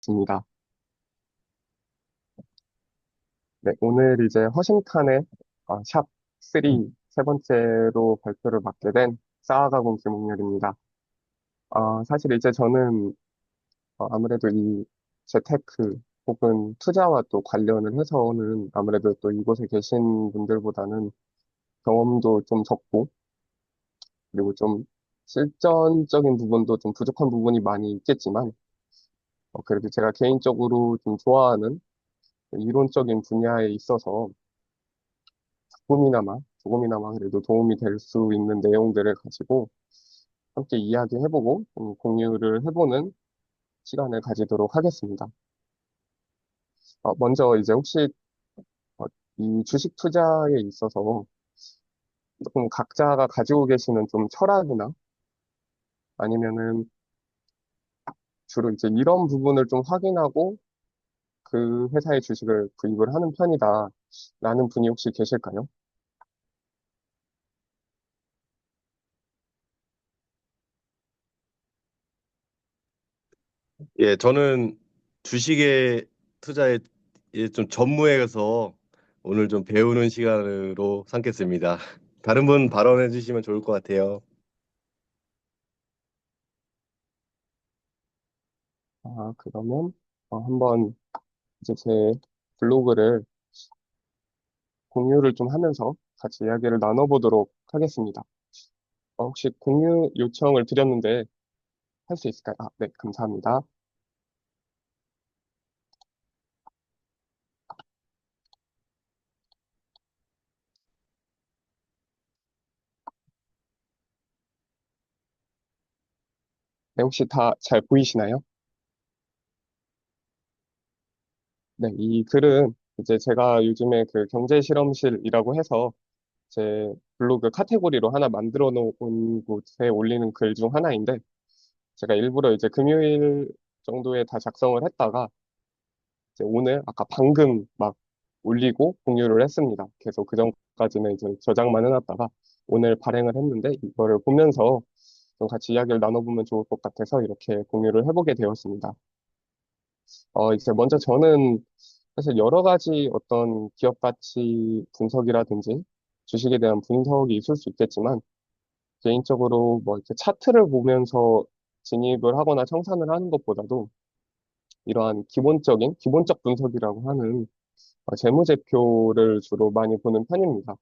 있습니다. 네, 오늘 이제 허심탄회 샵 3 세 번째로 발표를 맡게 된 쌓아가공 김홍렬입니다. 사실 이제 저는 아무래도 이 재테크 혹은 투자와 또 관련을 해서는 아무래도 또 이곳에 계신 분들보다는 경험도 좀 적고 그리고 좀 실전적인 부분도 좀 부족한 부분이 많이 있겠지만 그래도 제가 개인적으로 좀 좋아하는 이론적인 분야에 있어서 조금이나마 그래도 도움이 될 수 있는 내용들을 가지고 함께 이야기해보고 공유를 해보는 시간을 가지도록 하겠습니다. 먼저 이제 혹시 어, 이 주식 투자에 있어서 조금 각자가 가지고 계시는 좀 철학이나 아니면은 주로 이제 이런 부분을 좀 확인하고 그 회사의 주식을 구입을 하는 편이다 라는 분이 혹시 계실까요? 예, 저는 주식에 투자에 좀 전무해서 오늘 좀 배우는 시간으로 삼겠습니다. 다른 분 발언해 주시면 좋을 것 같아요. 그러면 한번 이제 제 블로그를 공유를 좀 하면서 같이 이야기를 나눠보도록 하겠습니다. 혹시 공유 요청을 드렸는데 할 수 있을까요? 네, 감사합니다. 네, 혹시 다 잘 보이시나요? 네, 이 글은 이제 제가 요즘에 그 경제실험실이라고 해서 제 블로그 카테고리로 하나 만들어 놓은 곳에 올리는 글 중 하나인데 제가 일부러 이제 금요일 정도에 다 작성을 했다가 이제 오늘 아까 방금 막 올리고 공유를 했습니다. 계속 그 전까지는 이제 저장만 해놨다가 오늘 발행을 했는데 이거를 보면서 좀 같이 이야기를 나눠보면 좋을 것 같아서 이렇게 공유를 해보게 되었습니다. 이제 먼저 저는 사실 여러 가지 어떤 기업 가치 분석이라든지 주식에 대한 분석이 있을 수 있겠지만 개인적으로 뭐 이렇게 차트를 보면서 진입을 하거나 청산을 하는 것보다도 이러한 기본적 분석이라고 하는 재무제표를 주로 많이 보는 편입니다.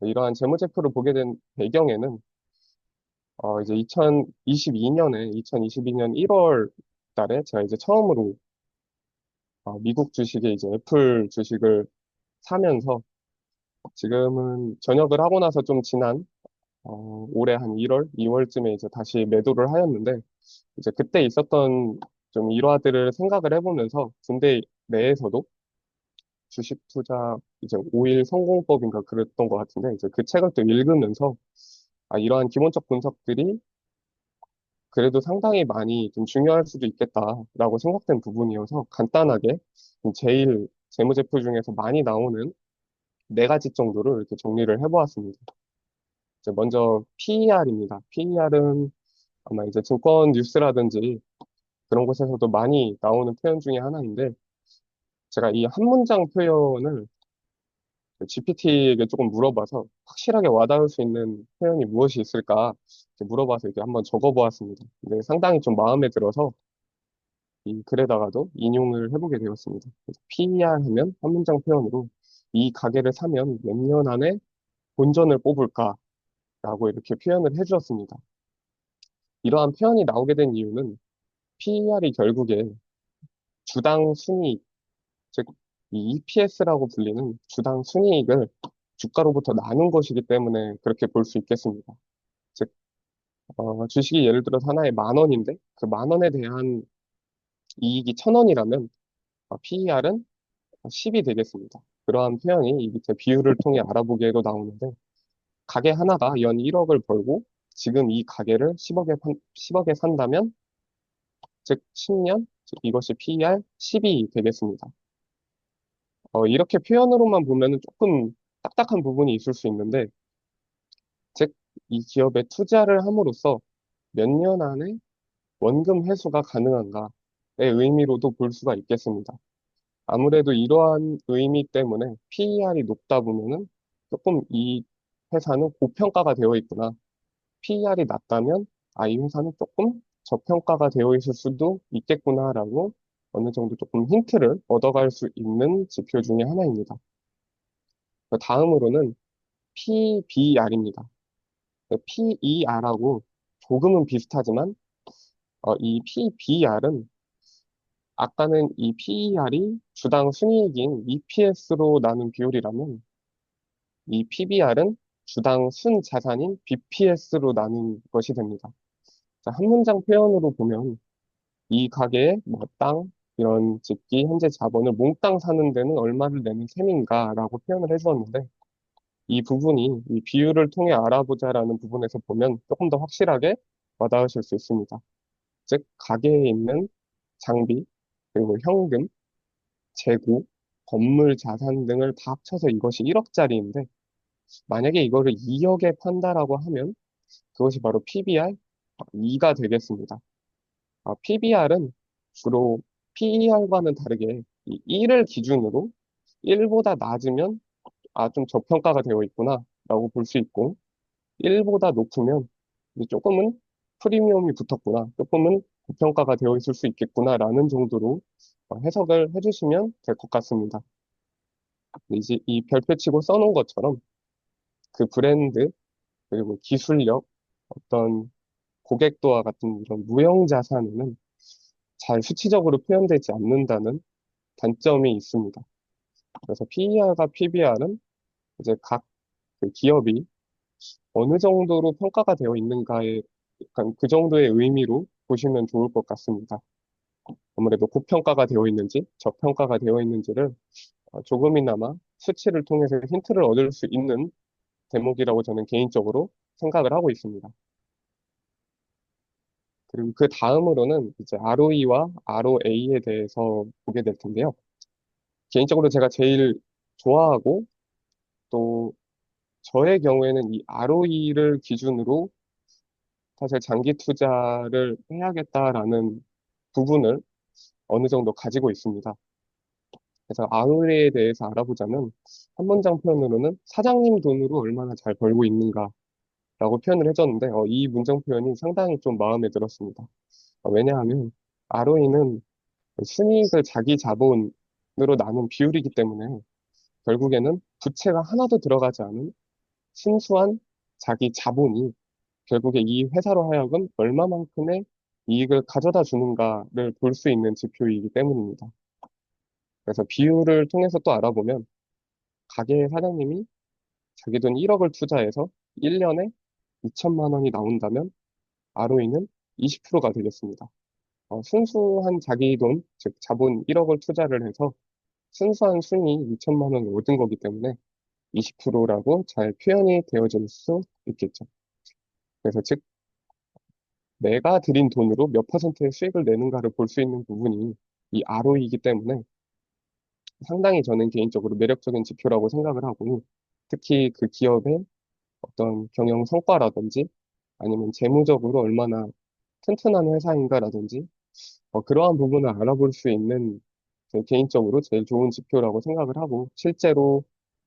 이러한 재무제표를 보게 된 배경에는 이제 2022년 1월 달에 제가 이제 처음으로 미국 주식에 이제 애플 주식을 사면서 지금은 전역을 하고 나서 좀 지난 올해 한 1월, 2월쯤에 이제 다시 매도를 하였는데 이제 그때 있었던 좀 일화들을 생각을 해보면서 군대 내에서도 주식 투자 이제 5일 성공법인가 그랬던 것 같은데 이제 그 책을 또 읽으면서 이러한 기본적 분석들이 그래도 상당히 많이 좀 중요할 수도 있겠다라고 생각된 부분이어서 간단하게 좀 제일 재무제표 중에서 많이 나오는 네 가지 정도를 이렇게 정리를 해보았습니다. 이제 먼저 PER입니다. PER은 아마 이제 증권 뉴스라든지 그런 곳에서도 많이 나오는 표현 중에 하나인데 제가 이 한 문장 표현을 GPT에게 조금 물어봐서 확실하게 와닿을 수 있는 표현이 무엇이 있을까 이렇게 물어봐서 이렇게 한번 적어보았습니다. 근데 상당히 좀 마음에 들어서 이 글에다가도 인용을 해보게 되었습니다. 그래서 PER 하면 한 문장 표현으로 이 가게를 사면 몇 년 안에 본전을 뽑을까라고 이렇게 표현을 해주었습니다. 이러한 표현이 나오게 된 이유는 PER이 결국에 주당 순이익, 즉 이 EPS라고 불리는 주당 순이익을 주가로부터 나눈 것이기 때문에 그렇게 볼 수 있겠습니다. 즉, 주식이 예를 들어서 하나에 10,000원인데 그 10,000원에 대한 이익이 1,000원이라면 PER은 10이 되겠습니다. 그러한 표현이 이 밑에 비율을 통해 알아보기에도 나오는데 가게 하나가 연 1억을 벌고 지금 이 가게를 10억에 산다면 즉 10년, 즉 이것이 PER 10이 되겠습니다. 이렇게 표현으로만 보면은 조금 딱딱한 부분이 있을 수 있는데 즉 이 기업에 투자를 함으로써 몇 년 안에 원금 회수가 가능한가? 의미로도 볼 수가 있겠습니다. 아무래도 이러한 의미 때문에 PER이 높다 보면은 조금 이 회사는 고평가가 되어 있구나. PER이 낮다면 이 회사는 조금 저평가가 되어 있을 수도 있겠구나라고 어느 정도 조금 힌트를 얻어갈 수 있는 지표 중에 하나입니다. 다음으로는 PBR입니다. PER하고 조금은 비슷하지만 이 PBR은 아까는 이 PER이 주당 순이익인 EPS로 나눈 비율이라면 이 PBR은 주당 순자산인 BPS로 나눈 것이 됩니다. 자, 한 문장 표현으로 보면 이 가게에 뭐 땅, 이런 집기, 현재 자본을 몽땅 사는 데는 얼마를 내는 셈인가라고 표현을 해주었는데 이 부분이 이 비율을 통해 알아보자라는 부분에서 보면 조금 더 확실하게 와닿으실 수 있습니다. 즉, 가게에 있는 장비, 그리고 현금, 재고, 건물 자산 등을 다 합쳐서 이것이 1억짜리인데 만약에 이거를 2억에 판다라고 하면 그것이 바로 PBR 2가 되겠습니다. PBR은 주로 PER과는 다르게 이 1을 기준으로 1보다 낮으면 좀 저평가가 되어 있구나 라고 볼 수 있고 1보다 높으면 이제 조금은 프리미엄이 붙었구나, 조금은 고평가가 되어 있을 수 있겠구나 라는 정도로 해석을 해주시면 될 것 같습니다. 이제 이 별표치고 써놓은 것처럼 그 브랜드 그리고 기술력 어떤 고객도와 같은 이런 무형 자산에는 잘 수치적으로 표현되지 않는다는 단점이 있습니다. 그래서 PER과 PBR은 이제 각 그 기업이 어느 정도로 평가가 되어 있는가에 약간 그 정도의 의미로 보시면 좋을 것 같습니다. 아무래도 고평가가 되어 있는지 저평가가 되어 있는지를 조금이나마 수치를 통해서 힌트를 얻을 수 있는 대목이라고 저는 개인적으로 생각을 하고 있습니다. 그리고 그 다음으로는 이제 ROE와 ROA에 대해서 보게 될 텐데요. 개인적으로 제가 제일 좋아하고 또 저의 경우에는 이 ROE를 기준으로 사실 장기 투자를 해야겠다라는 부분을 어느 정도 가지고 있습니다. 그래서 ROE에 대해서 알아보자면 한 문장 표현으로는 사장님 돈으로 얼마나 잘 벌고 있는가라고 표현을 해줬는데 이 문장 표현이 상당히 좀 마음에 들었습니다. 왜냐하면 ROE는 순이익을 자기 자본으로 나눈 비율이기 때문에 결국에는 부채가 하나도 들어가지 않은 순수한 자기 자본이 결국에 이 회사로 하여금 얼마만큼의 이익을 가져다 주는가를 볼 수 있는 지표이기 때문입니다. 그래서 비율을 통해서 또 알아보면 가게 사장님이 자기 돈 1억을 투자해서 1년에 2천만 원이 나온다면 ROE는 20%가 되겠습니다. 순수한 자기 돈, 즉 자본 1억을 투자를 해서 순수한 순이익 2천만 원을 얻은 거기 때문에 20%라고 잘 표현이 되어질 수 있겠죠. 그래서 즉 내가 들인 돈으로 몇 퍼센트의 수익을 내는가를 볼 수 있는 부분이 이 ROE이기 때문에 상당히 저는 개인적으로 매력적인 지표라고 생각을 하고 특히 그 기업의 어떤 경영 성과라든지 아니면 재무적으로 얼마나 튼튼한 회사인가라든지 그러한 부분을 알아볼 수 있는 제 개인적으로 제일 좋은 지표라고 생각을 하고 실제로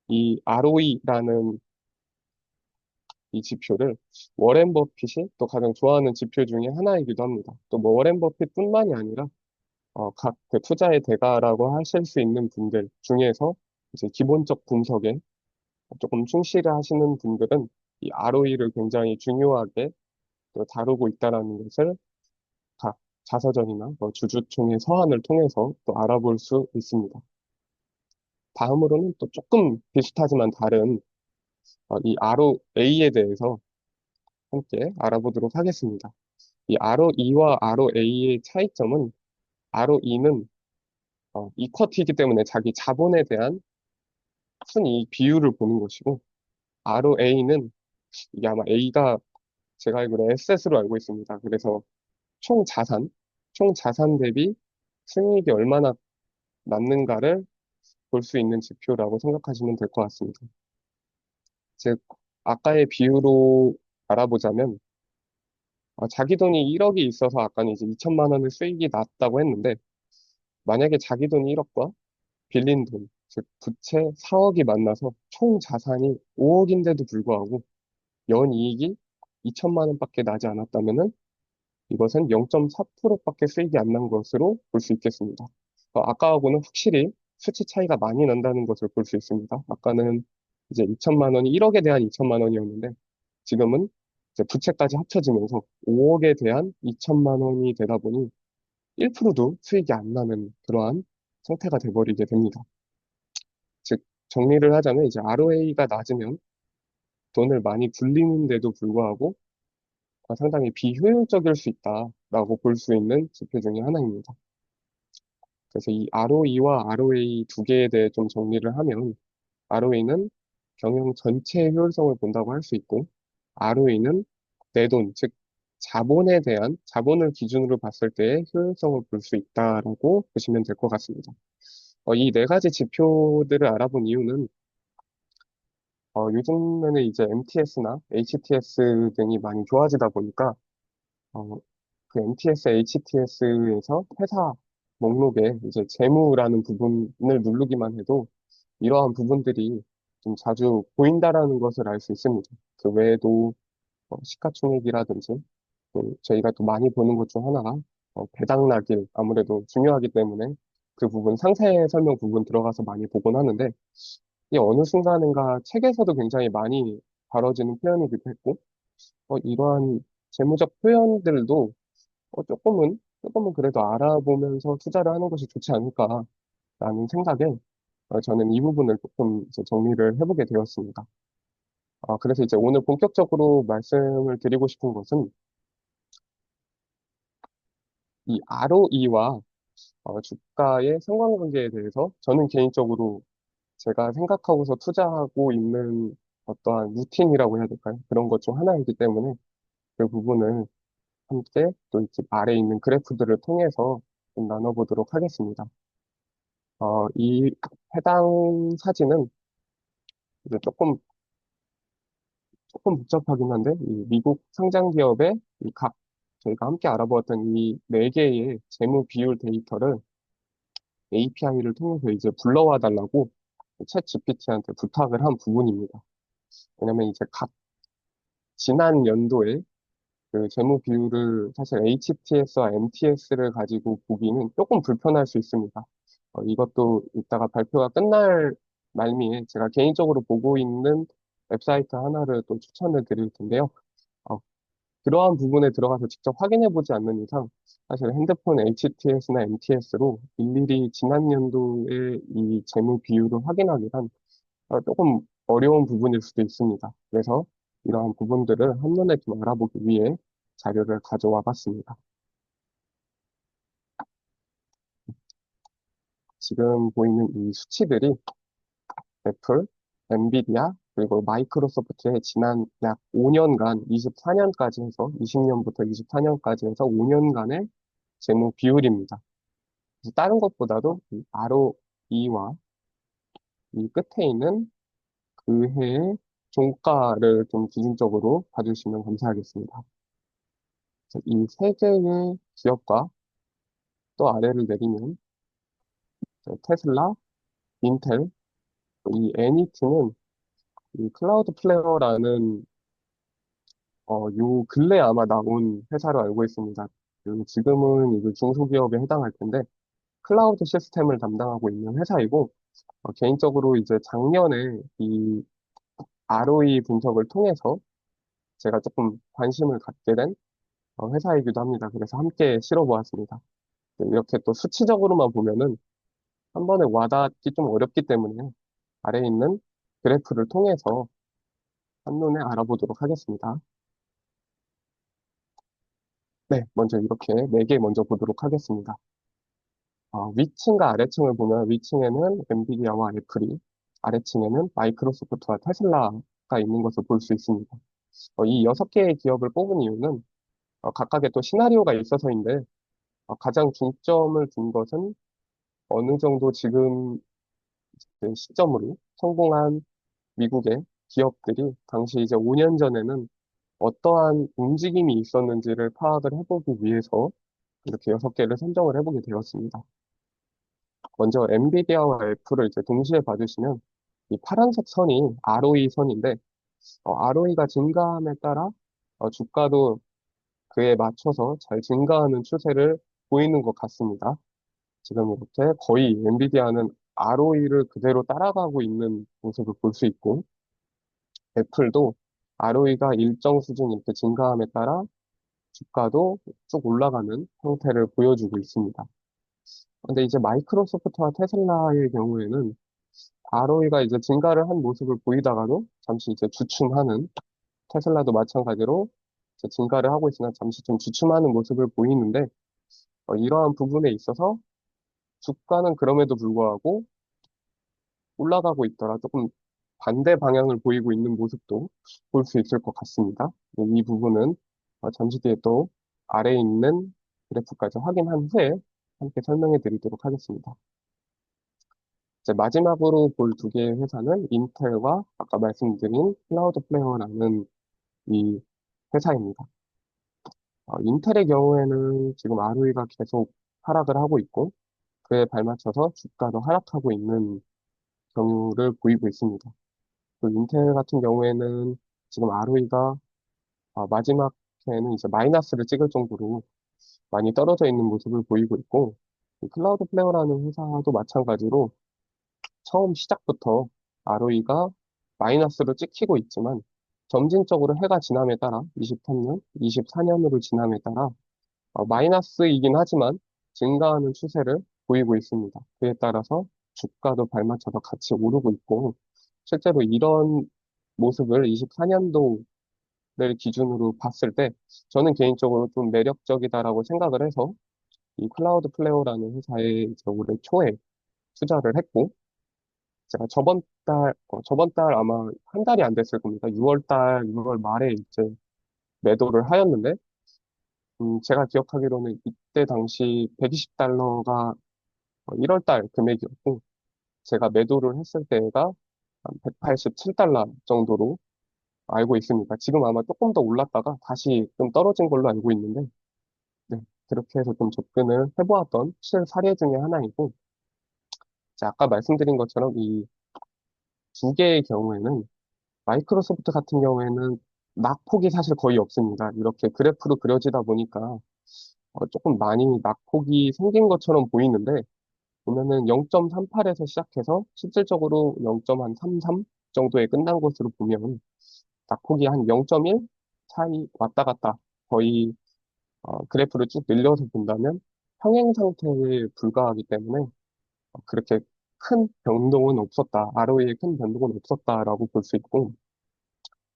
이 ROE라는 이 지표를 워렌 버핏이 또 가장 좋아하는 지표 중에 하나이기도 합니다. 또 뭐 워렌 버핏뿐만이 아니라 각 그 투자의 대가라고 하실 수 있는 분들 중에서 이제 기본적 분석에 조금 충실히 하시는 분들은 이 ROE를 굉장히 중요하게 또 다루고 있다라는 것을 각 자서전이나 뭐 주주총회 서한을 통해서 또 알아볼 수 있습니다. 다음으로는 또 조금 비슷하지만 다른 이 ROA에 대해서 함께 알아보도록 하겠습니다. 이 ROE와 ROA의 차이점은 ROE는 이쿼티이기 때문에 자기 자본에 대한 순이익 비율을 보는 것이고 ROA는 이게 아마 A가 제가 알기로 에셋으로 알고 있습니다. 그래서 총 자산, 총 자산 대비 순이익이 얼마나 남는가를 볼 수 있는 지표라고 생각하시면 될 것 같습니다. 즉, 아까의 비유로 알아보자면 자기 돈이 1억이 있어서 아까는 이제 2천만 원의 수익이 났다고 했는데, 만약에 자기 돈이 1억과 빌린 돈, 즉 부채 4억이 만나서 총 자산이 5억인데도 불구하고 연이익이 2천만 원밖에 나지 않았다면은 이것은 0.4%밖에 수익이 안 난 것으로 볼 수 있겠습니다. 아까하고는 확실히 수치 차이가 많이 난다는 것을 볼 수 있습니다. 아까는 이제 2천만 원이 1억에 대한 2천만 원이었는데 지금은 이제 부채까지 합쳐지면서 5억에 대한 2천만 원이 되다 보니 1%도 수익이 안 나는 그러한 상태가 돼버리게 됩니다. 즉, 정리를 하자면 이제 ROA가 낮으면 돈을 많이 굴리는데도 불구하고 상당히 비효율적일 수 있다라고 볼 수 있는 지표 중에 하나입니다. 그래서 이 ROE와 ROA 두 개에 대해 좀 정리를 하면 ROE는 경영 전체의 효율성을 본다고 할 수 있고 ROE는 내 돈, 즉 자본을 기준으로 봤을 때의 효율성을 볼 수 있다라고 보시면 될 것 같습니다. 이 네 가지 지표들을 알아본 이유는 요즘에는 이제 MTS나 HTS 등이 많이 좋아지다 보니까 어, 그 MTS, HTS에서 회사 목록에 이제 재무라는 부분을 누르기만 해도 이러한 부분들이 좀 자주 보인다라는 것을 알 수 있습니다. 그 외에도 시가총액이라든지 또 저희가 또 많이 보는 것 중 하나가 배당락일 아무래도 중요하기 때문에 그 부분 상세 설명 부분 들어가서 많이 보곤 하는데 이 어느 순간인가 책에서도 굉장히 많이 다뤄지는 표현이기도 했고 이러한 재무적 표현들도 조금은 그래도 알아보면서 투자를 하는 것이 좋지 않을까라는 생각에 저는 이 부분을 조금 이제 정리를 해보게 되었습니다. 그래서 이제 오늘 본격적으로 말씀을 드리고 싶은 것은 이 ROE와 주가의 상관관계에 대해서 저는 개인적으로 제가 생각하고서 투자하고 있는 어떠한 루틴이라고 해야 될까요? 그런 것 중 하나이기 때문에 그 부분을 함께 또 이렇게 아래에 있는 그래프들을 통해서 좀 나눠보도록 하겠습니다. 이 해당 사진은 이제 조금 복잡하긴 한데, 이 미국 상장 기업의 저희가 함께 알아보았던 이 네 개의 재무 비율 데이터를 API를 통해서 이제 불러와 달라고 챗 GPT한테 부탁을 한 부분입니다. 왜냐면 이제 각 지난 연도에 그 재무 비율을 사실 HTS와 MTS를 가지고 보기는 조금 불편할 수 있습니다. 이것도 이따가 발표가 끝날 말미에 제가 개인적으로 보고 있는 웹사이트 하나를 또 추천을 드릴 텐데요. 어, 그러한 부분에 들어가서 직접 확인해 보지 않는 이상 사실 핸드폰 HTS나 MTS로 일일이 지난 연도의 이 재무 비율을 확인하기란 조금 어려운 부분일 수도 있습니다. 그래서 이러한 부분들을 한눈에 좀 알아보기 위해 자료를 가져와 봤습니다. 지금 보이는 이 수치들이 애플, 엔비디아, 그리고 마이크로소프트의 지난 약 5년간, 24년까지 해서, 20년부터 24년까지 해서 5년간의 재무 비율입니다. 그래서 다른 것보다도 이 ROE와 이 끝에 있는 그 해의 종가를 좀 기준적으로 봐주시면 감사하겠습니다. 이 세 개의 기업과 또 아래를 내리면 테슬라, 인텔, 이 NET는 이 클라우드 플레어라는 요 근래 아마 나온 회사로 알고 있습니다. 지금은 이제 중소기업에 해당할 텐데 클라우드 시스템을 담당하고 있는 회사이고 개인적으로 이제 작년에 이 ROE 분석을 통해서 제가 조금 관심을 갖게 된 회사이기도 합니다. 그래서 함께 실어보았습니다. 이렇게 또 수치적으로만 보면은 한 번에 와닿기 좀 어렵기 때문에 아래에 있는 그래프를 통해서 한눈에 알아보도록 하겠습니다. 네, 먼저 이렇게 네 개 먼저 보도록 하겠습니다. 위층과 아래층을 보면 위층에는 엔비디아와 애플이, 아래층에는 마이크로소프트와 테슬라가 있는 것을 볼 수 있습니다. 이 여섯 개의 기업을 뽑은 이유는 각각의 또 시나리오가 있어서인데 가장 중점을 둔 것은 어느 정도 지금 그 시점으로 성공한 미국의 기업들이 당시 이제 5년 전에는 어떠한 움직임이 있었는지를 파악을 해보기 위해서 이렇게 6개를 선정을 해보게 되었습니다. 먼저 엔비디아와 애플을 이제 동시에 봐주시면 이 파란색 선이 ROE 선인데 ROE가 증가함에 따라 주가도 그에 맞춰서 잘 증가하는 추세를 보이는 것 같습니다. 지금 이렇게 거의 엔비디아는 ROE를 그대로 따라가고 있는 모습을 볼 수 있고 애플도 ROE가 일정 수준 이렇게 증가함에 따라 주가도 쭉 올라가는 형태를 보여주고 있습니다. 근데 이제 마이크로소프트와 테슬라의 경우에는 ROE가 이제 증가를 한 모습을 보이다가도 잠시 이제 주춤하는 테슬라도 마찬가지로 이제 증가를 하고 있으나 잠시 좀 주춤하는 모습을 보이는데 이러한 부분에 있어서 주가는 그럼에도 불구하고 올라가고 있더라 조금 반대 방향을 보이고 있는 모습도 볼 수 있을 것 같습니다. 이 부분은 잠시 뒤에 또 아래에 있는 그래프까지 확인한 후에 함께 설명해 드리도록 하겠습니다. 이제 마지막으로 볼 두 개의 회사는 인텔과 아까 말씀드린 클라우드플레어라는 이 회사입니다. 인텔의 경우에는 지금 ROE가 계속 하락을 하고 있고 그에 발맞춰서 주가도 하락하고 있는 경우를 보이고 있습니다. 그 인텔 같은 경우에는 지금 ROE가 마지막에는 이제 마이너스를 찍을 정도로 많이 떨어져 있는 모습을 보이고 있고 이 클라우드플레어라는 회사도 마찬가지로 처음 시작부터 ROE가 마이너스로 찍히고 있지만 점진적으로 해가 지남에 따라 23년, 24년으로 지남에 따라 마이너스이긴 하지만 증가하는 추세를 보이고 있습니다. 그에 따라서 주가도 발맞춰서 같이 오르고 있고 실제로 이런 모습을 24년도를 기준으로 봤을 때 저는 개인적으로 좀 매력적이다라고 생각을 해서 이 클라우드 플레어라는 회사에 이제 올해 초에 투자를 했고 제가 저번 달 아마 한 달이 안 됐을 겁니다. 6월 달, 6월 말에 이제 매도를 하였는데 제가 기억하기로는 이때 당시 120달러가 1월 달 금액이었고 제가 매도를 했을 때가 한 187달러 정도로 알고 있습니다. 지금 아마 조금 더 올랐다가 다시 좀 떨어진 걸로 알고 있는데, 네, 그렇게 해서 좀 접근을 해보았던 실사례 중에 하나이고, 이제 아까 말씀드린 것처럼 이 두 개의 경우에는 마이크로소프트 같은 경우에는 낙폭이 사실 거의 없습니다. 이렇게 그래프로 그려지다 보니까 조금 많이 낙폭이 생긴 것처럼 보이는데, 보면은 0.38에서 시작해서 실질적으로 0.33 정도에 끝난 것으로 보면 낙폭이 한 0.1 차이 왔다 갔다 거의 그래프를 쭉 늘려서 본다면 평행 상태에 불과하기 때문에 그렇게 큰 변동은 없었다. ROE에 큰 변동은 없었다라고 볼 수 있고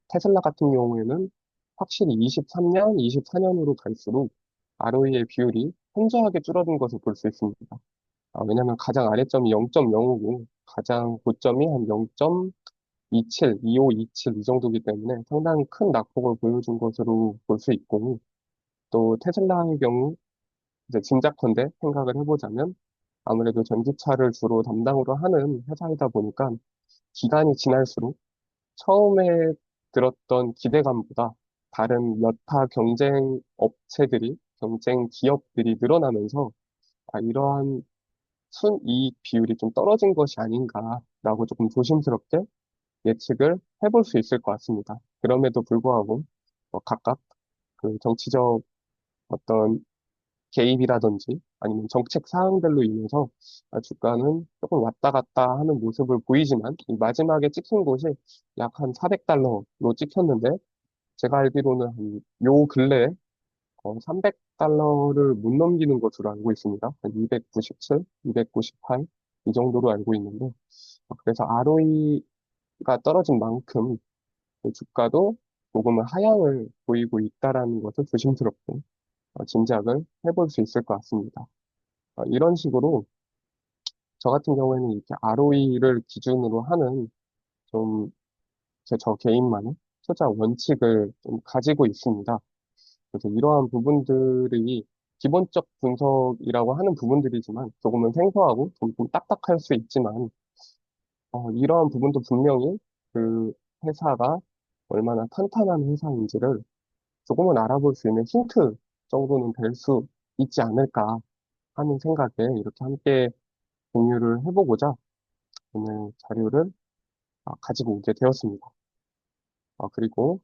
테슬라 같은 경우에는 확실히 23년, 24년으로 갈수록 ROE의 비율이 현저하게 줄어든 것을 볼 수 있습니다. 왜냐하면 가장 아래점이 0.05고 가장 고점이 한 0.27, 2527 이 정도이기 때문에 상당히 큰 낙폭을 보여준 것으로 볼 수 있고 또 테슬라의 경우 이제 짐작컨대 생각을 해보자면 아무래도 전기차를 주로 담당으로 하는 회사이다 보니까 기간이 지날수록 처음에 들었던 기대감보다 다른 여타 경쟁 업체들이, 경쟁 기업들이 늘어나면서 이러한 순이익 비율이 좀 떨어진 것이 아닌가라고 조금 조심스럽게 예측을 해볼 수 있을 것 같습니다. 그럼에도 불구하고 각각 그 정치적 어떤 개입이라든지 아니면 정책 사항들로 인해서 주가는 조금 왔다 갔다 하는 모습을 보이지만 이 마지막에 찍힌 곳이 약 한 400달러로 찍혔는데 제가 알기로는 요 근래에 300달러를 못 넘기는 것으로 알고 있습니다. 한 297, 298 이 정도로 알고 있는데 그래서 ROE가 떨어진 만큼 그 주가도 조금은 하향을 보이고 있다라는 것을 조심스럽게 짐작을 해볼 수 있을 것 같습니다. 이런 식으로 저 같은 경우에는 이렇게 ROE를 기준으로 하는 좀 저 개인만의 투자 원칙을 좀 가지고 있습니다. 그래서 이러한 부분들이 기본적 분석이라고 하는 부분들이지만 조금은 생소하고 좀 딱딱할 수 있지만 이러한 부분도 분명히 그 회사가 얼마나 탄탄한 회사인지를 조금은 알아볼 수 있는 힌트 정도는 될 수 있지 않을까 하는 생각에 이렇게 함께 공유를 해보고자 오늘 자료를 가지고 오게 되었습니다. 그리고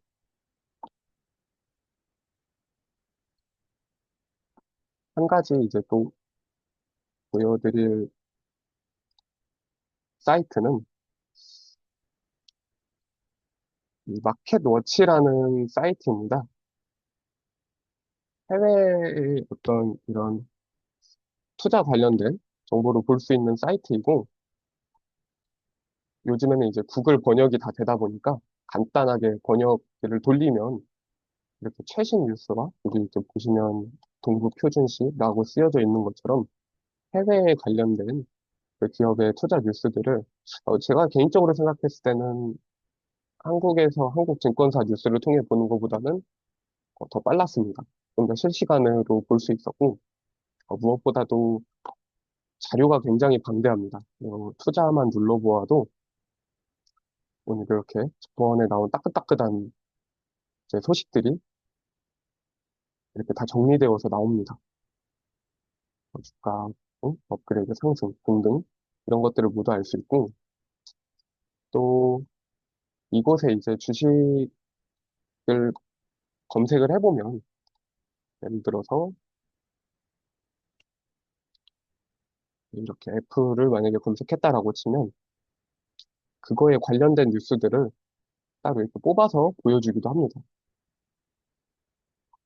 한 가지 이제 또 보여드릴 사이트는 이 마켓워치라는 사이트입니다. 해외의 어떤 이런 투자 관련된 정보를 볼 수 있는 사이트이고, 요즘에는 이제 구글 번역이 다 되다 보니까 간단하게 번역기를 돌리면 이렇게 최신 뉴스와 여기 이렇게 보시면 동부 표준시라고 쓰여져 있는 것처럼 해외에 관련된 그 기업의 투자 뉴스들을 제가 개인적으로 생각했을 때는 한국에서 한국 증권사 뉴스를 통해 보는 것보다는 더 빨랐습니다. 좀 더 실시간으로 볼 수 있었고 무엇보다도 자료가 굉장히 방대합니다. 투자만 눌러보아도 오늘 이렇게 저번에 나온 따끈따끈한 이제 소식들이 이렇게 다 정리되어서 나옵니다. 주가, 업그레이드 상승 등등 이런 것들을 모두 알 수 있고 또 이곳에 이제 주식을 검색을 해보면 예를 들어서 이렇게 애플을 만약에 검색했다라고 치면 그거에 관련된 뉴스들을 따로 이렇게 뽑아서 보여주기도 합니다.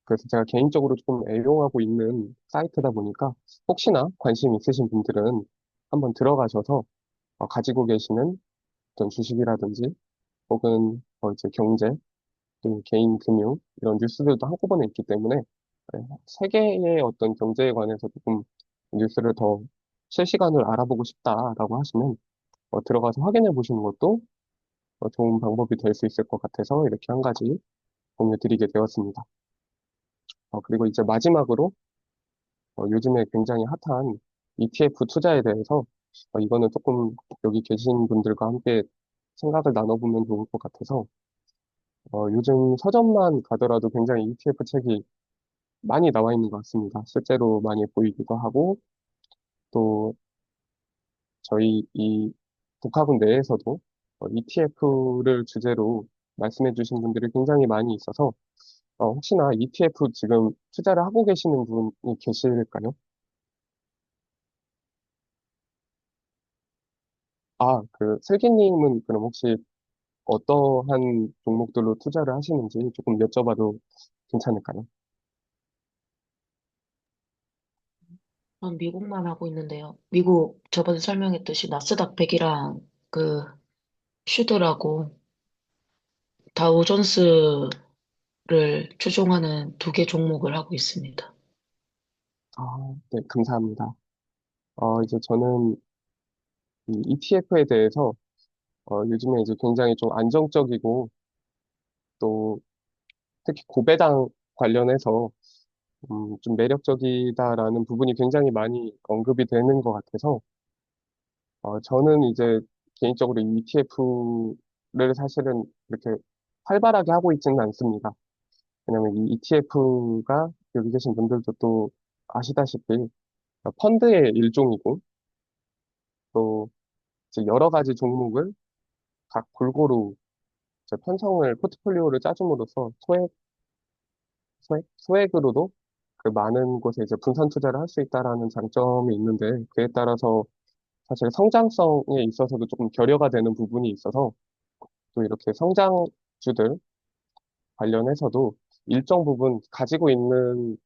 그래서 제가 개인적으로 조금 애용하고 있는 사이트다 보니까 혹시나 관심 있으신 분들은 한번 들어가셔서 가지고 계시는 어떤 주식이라든지 혹은 이제 경제 또 개인 금융 이런 뉴스들도 한꺼번에 있기 때문에 세계의 어떤 경제에 관해서 조금 뉴스를 더 실시간으로 알아보고 싶다라고 하시면 들어가서 확인해 보시는 것도 좋은 방법이 될 수 있을 것 같아서 이렇게 한 가지 공유 드리게 되었습니다. 그리고 이제 마지막으로 요즘에 굉장히 핫한 ETF 투자에 대해서 이거는 조금 여기 계신 분들과 함께 생각을 나눠보면 좋을 것 같아서 요즘 서점만 가더라도 굉장히 ETF 책이 많이 나와 있는 것 같습니다. 실제로 많이 보이기도 하고 또 저희 이 독학원 내에서도 ETF를 주제로 말씀해 주신 분들이 굉장히 많이 있어서 혹시나 ETF 지금 투자를 하고 계시는 분이 계실까요? 슬기님은 그럼 혹시 어떠한 종목들로 투자를 하시는지 조금 여쭤봐도 괜찮을까요? 전 미국만 하고 있는데요. 미국 저번에 설명했듯이 나스닥 100이랑 그 슈드라고 다우존스를 추종하는 두 개 종목을 하고 있습니다. 네, 감사합니다. 이제 저는 이 ETF에 대해서 요즘에 이제 굉장히 좀 안정적이고 또 특히 고배당 관련해서 좀 매력적이다라는 부분이 굉장히 많이 언급이 되는 것 같아서 저는 이제 개인적으로 이 ETF를 사실은 이렇게 활발하게 하고 있지는 않습니다. 왜냐면 이 ETF가 여기 계신 분들도 또 아시다시피 펀드의 일종이고 또 이제 여러 가지 종목을 각 골고루 이제 편성을 포트폴리오를 짜줌으로써 소액으로도 그 많은 곳에 이제 분산 투자를 할 수 있다라는 장점이 있는데 그에 따라서 사실 성장성에 있어서도 조금 결여가 되는 부분이 있어서 또 이렇게 성장주들 관련해서도 일정 부분 가지고 있는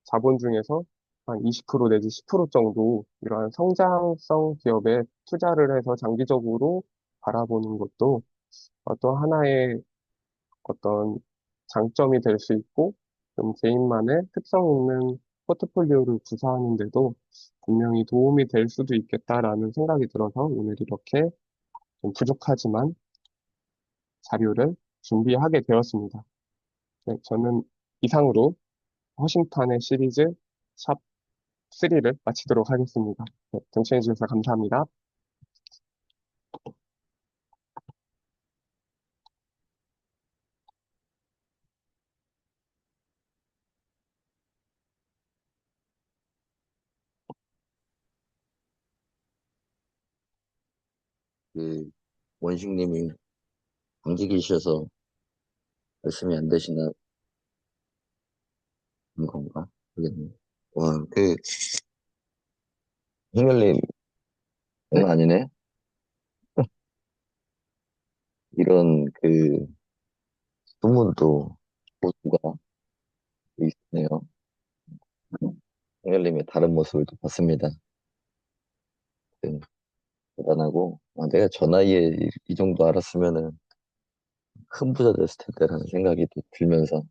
자본 중에서 한 20% 내지 10% 정도 이러한 성장성 기업에 투자를 해서 장기적으로 바라보는 것도 또 하나의 어떤 장점이 될 수 있고 좀 개인만의 특성 있는 포트폴리오를 구사하는데도 분명히 도움이 될 수도 있겠다라는 생각이 들어서 오늘 이렇게 좀 부족하지만 자료를 준비하게 되었습니다. 네, 저는 이상으로 허심탄회 시리즈 샵 3를 마치도록 하겠습니다. 네, 동참해주셔서 감사합니다. 그 원식님이 당직이셔서 말씀이 안 되시는 건가? 모르겠네. 와, 흥열님, 네? 아니네. 이런 소문도 보수가 있네요. 흥열님의 다른 모습을 또 봤습니다. 네, 대단하고, 내가 저 나이에 이 정도 알았으면은 큰 부자 됐을 텐데라는 생각이 또 들면서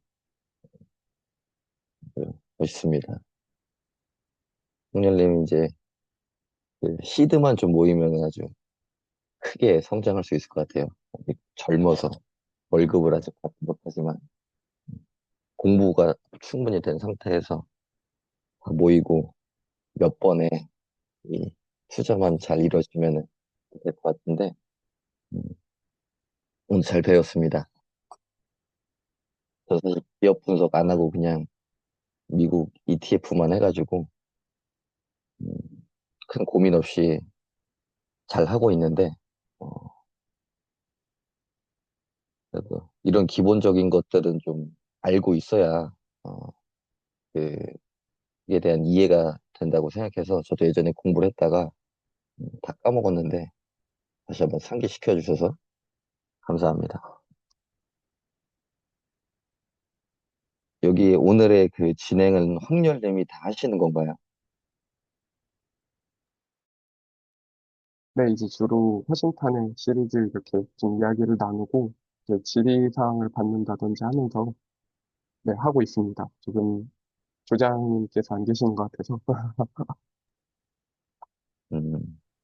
네, 멋있습니다. 흥열님 이제 시드만 좀 모이면 아주 크게 성장할 수 있을 것 같아요. 아직 젊어서 월급을 아직 받지 못하지만 공부가 충분히 된 상태에서 다 모이고 몇 번에 이 투자만 잘 이루어지면 될 것 같은데 음, 오늘 잘 배웠습니다. 저 사실 기업 분석 안 하고 그냥 미국 ETF만 해가지고 음, 큰 고민 없이 잘 하고 있는데 어, 그래도 이런 기본적인 것들은 좀 알고 있어야 어, 그 이에 대한 이해가 된다고 생각해서 저도 예전에 공부를 했다가 다 까먹었는데 다시 한번 상기시켜 주셔서 감사합니다. 여기 오늘의 그 진행은 황열님이 다 하시는 건가요? 네, 이제 주로 허심탄회 시리즈 이렇게 좀 이야기를 나누고, 이제 질의사항을 받는다든지 하면서, 네, 하고 있습니다. 지금 조장님께서 안 계신 것 같아서.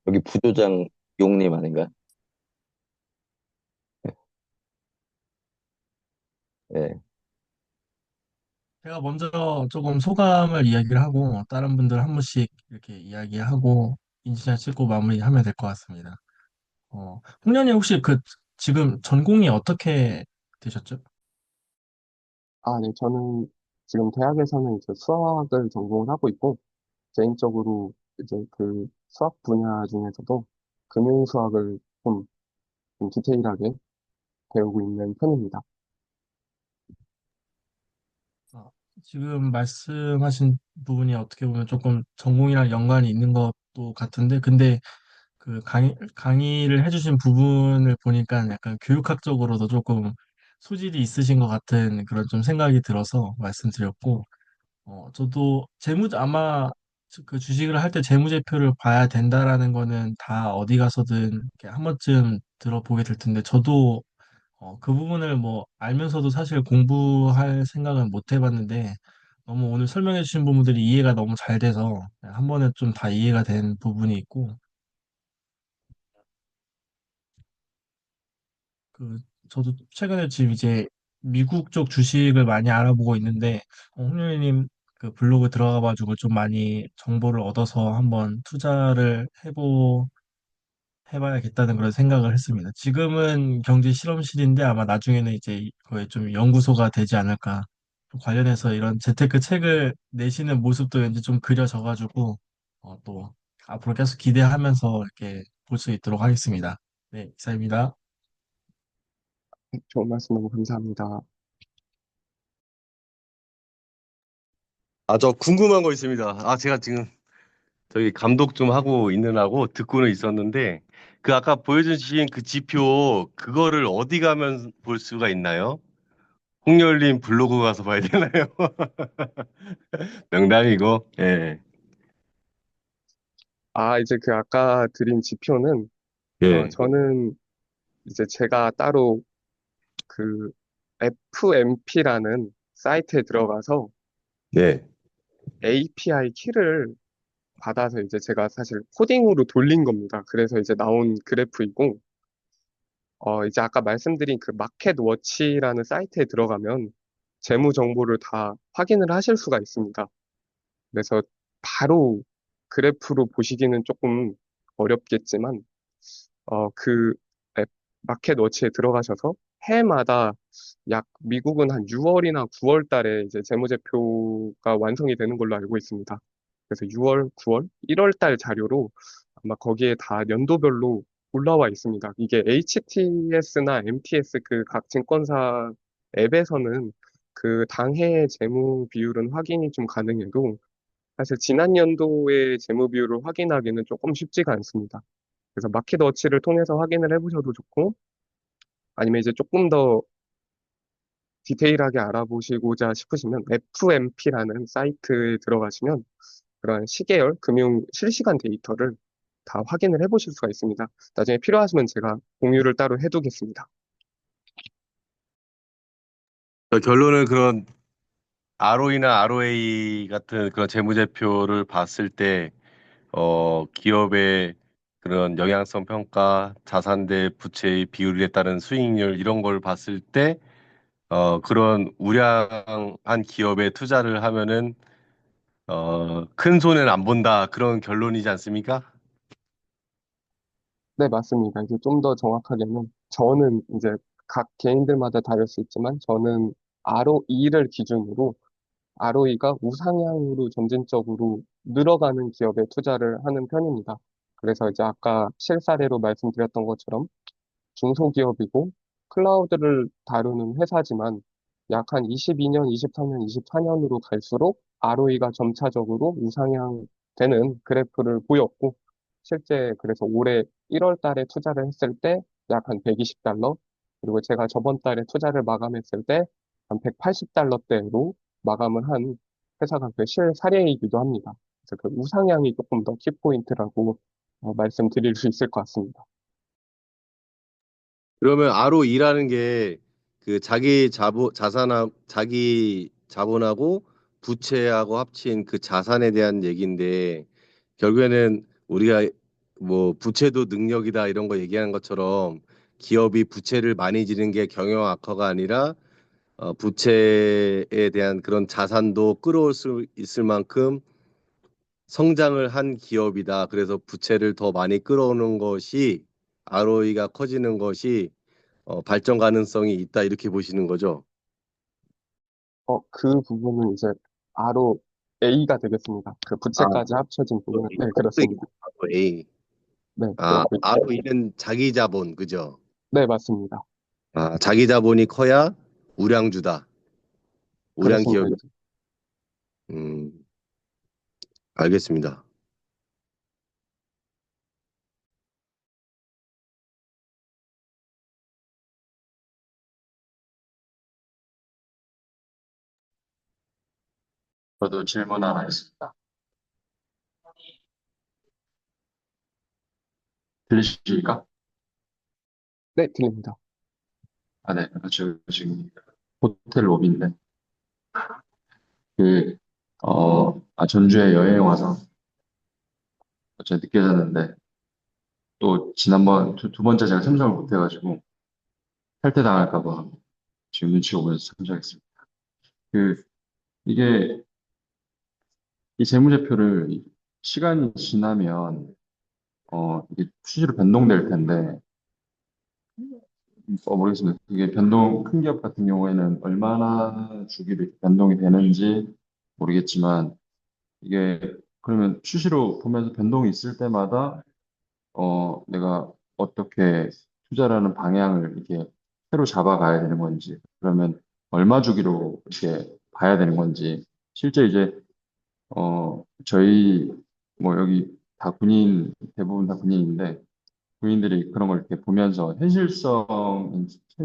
여기 부조장 용님 아닌가요? 네. 제가 먼저 조금 소감을 이야기를 하고 다른 분들 한 분씩 이렇게 이야기하고 인증샷 찍고 마무리하면 될 것 같습니다. 홍련이 혹시 지금 전공이 어떻게 되셨죠? 아, 네, 저는 지금 대학에서는 이제 수학을 전공을 하고 있고, 개인적으로 이제 그 수학 분야 중에서도 금융수학을 좀 디테일하게 배우고 있는 편입니다. 어, 지금 말씀하신 부분이 어떻게 보면 조금 전공이랑 연관이 있는 것도 같은데, 근데 그 강의를 해주신 부분을 보니까 약간 교육학적으로도 조금 소질이 있으신 것 같은 그런 좀 생각이 들어서 말씀드렸고, 저도 아마 그 주식을 할 때 재무제표를 봐야 된다라는 거는 다 어디 가서든 이렇게 한 번쯤 들어보게 될 텐데, 저도 그 부분을 뭐 알면서도 사실 공부할 생각은 못 해봤는데, 너무 오늘 설명해 주신 부분들이 이해가 너무 잘 돼서 한 번에 좀 다 이해가 된 부분이 있고, 그 저도 최근에 지금 이제 미국 쪽 주식을 많이 알아보고 있는데 홍윤희님 그 블로그 들어가가지고 좀 많이 정보를 얻어서 한번 투자를 해봐야겠다는 그런 생각을 했습니다. 지금은 경제 실험실인데 아마 나중에는 이제 거의 좀 연구소가 되지 않을까. 관련해서 이런 재테크 책을 내시는 모습도 왠지 좀 그려져가지고 또 앞으로 계속 기대하면서 이렇게 볼 수 있도록 하겠습니다. 네, 이상입니다. 좋은 말씀 너무 감사합니다. 저 궁금한 거 있습니다. 제가 지금 저기 감독 좀 하고 있느라고 듣고는 있었는데 그 아까 보여주신 그 지표 그거를 어디 가면 볼 수가 있나요? 홍열님 블로그 가서 봐야 되나요? 농담이고, 예, 아, 이제 그 아까 드린 지표는, 예, 저는 이제 제가 따로 그 FMP라는 사이트에 들어가서 네, API 키를 받아서 이제 제가 사실 코딩으로 돌린 겁니다. 그래서 이제 나온 그래프이고, 이제 아까 말씀드린 그 마켓 워치라는 사이트에 들어가면 재무 정보를 다 확인을 하실 수가 있습니다. 그래서 바로 그래프로 보시기는 조금 어렵겠지만, 그 앱, 마켓 워치에 들어가셔서 해마다 미국은 한 6월이나 9월 달에 이제 재무제표가 완성이 되는 걸로 알고 있습니다. 그래서 6월, 9월, 1월 달 자료로 아마 거기에 다 연도별로 올라와 있습니다. 이게 HTS나 MTS 그 각 증권사 앱에서는 그 당해의 재무 비율은 확인이 좀 가능해도 사실 지난 연도의 재무 비율을 확인하기는 조금 쉽지가 않습니다. 그래서 마켓워치를 통해서 확인을 해보셔도 좋고 아니면 이제 조금 더 디테일하게 알아보시고자 싶으시면 FMP라는 사이트에 들어가시면 그런 시계열 금융 실시간 데이터를 다 확인을 해보실 수가 있습니다. 나중에 필요하시면 제가 공유를 따로 해두겠습니다. 결론은 그런 ROE나 ROA 같은 그런 재무제표를 봤을 때, 기업의 그런 영향성 평가, 자산 대 부채의 비율에 따른 수익률 이런 걸 봤을 때, 그런 우량한 기업에 투자를 하면은, 큰 손해는 안 본다. 그런 결론이지 않습니까? 네, 맞습니다. 이제 좀 더 정확하게는 저는 이제 각 개인들마다 다를 수 있지만 저는 ROE를 기준으로 ROE가 우상향으로 점진적으로 늘어가는 기업에 투자를 하는 편입니다. 그래서 이제 아까 실사례로 말씀드렸던 것처럼 중소기업이고 클라우드를 다루는 회사지만 약 한 22년, 23년, 24년으로 갈수록 ROE가 점차적으로 우상향되는 그래프를 보였고 실제 그래서 올해 1월 달에 투자를 했을 때 약 한 120달러 그리고 제가 저번 달에 투자를 마감했을 때 한 180달러대로 마감을 한 회사가 그 실사례이기도 합니다. 그래서 그 우상향이 조금 더 키포인트라고 말씀드릴 수 있을 것 같습니다. 그러면 ROE라는 게 그 자기 자본하고 부채하고 합친 그 자산에 대한 얘기인데 결국에는 우리가 뭐 부채도 능력이다 이런 거 얘기하는 것처럼 기업이 부채를 많이 지는 게 경영 악화가 아니라 부채에 대한 그런 자산도 끌어올 수 있을 만큼 성장을 한 기업이다. 그래서 부채를 더 많이 끌어오는 것이 ROE가 커지는 것이 발전 가능성이 있다 이렇게 보시는 거죠. 그 부분은 이제 ROA가 되겠습니다. 그 아, 부채까지 합쳐진 부분은, 네, 또 그렇습니다. ROA. 네, 아, 그렇고, ROE는 자기 자본, 그죠? 네, 맞습니다. 아, 자기 자본이 커야 우량주다. 우량 그렇습니다. 기업이. 음, 알겠습니다. 저도 질문 하나 있습니다. 들리십니까? 네, 들립니다. 아, 네. 저 지금 호텔 로비인데, 그, 전주에 여행 와서 어제 늦게 잤는데, 또 지난번 두 번째 제가 참석을 못 해가지고, 탈퇴당할까 봐 지금 눈치가 보여서 참석했습니다. 그, 이게, 이 재무제표를 시간이 지나면, 이게 수시로 변동될 텐데, 모르겠습니다. 그게 큰 기업 같은 경우에는 얼마나 주기로 이렇게 변동이 되는지 모르겠지만, 이게 그러면 수시로 보면서 변동이 있을 때마다 내가 어떻게 투자라는 방향을 이렇게 새로 잡아가야 되는 건지, 그러면 얼마 주기로 이렇게 봐야 되는 건지, 실제 이제 저희 뭐 여기 다 대부분 다 군인인데 군인들이 그런 걸 이렇게 보면서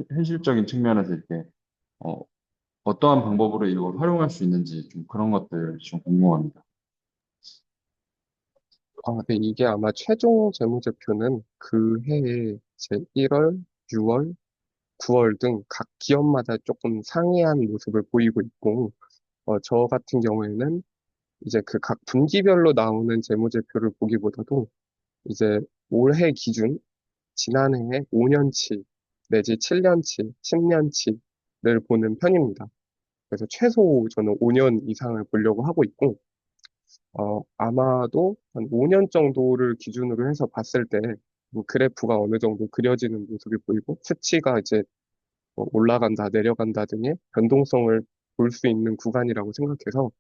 현실적인 측면에서 이렇게 어, 어떠한 방법으로 이걸 활용할 수 있는지 좀 그런 것들 좀 궁금합니다. 네, 이게 아마 최종 재무제표는 그 해에 제 1월, 6월, 9월 등 각 기업마다 조금 상이한 모습을 보이고 있고, 저 같은 경우에는 이제 그 각 분기별로 나오는 재무제표를 보기보다도 이제 올해 기준 지난해의 5년치 내지 7년치, 10년치를 보는 편입니다. 그래서 최소 저는 5년 이상을 보려고 하고 있고, 아마도 한 5년 정도를 기준으로 해서 봤을 때, 뭐 그래프가 어느 정도 그려지는 모습이 보이고, 수치가 이제 뭐 올라간다, 내려간다 등의 변동성을 볼 수 있는 구간이라고 생각해서,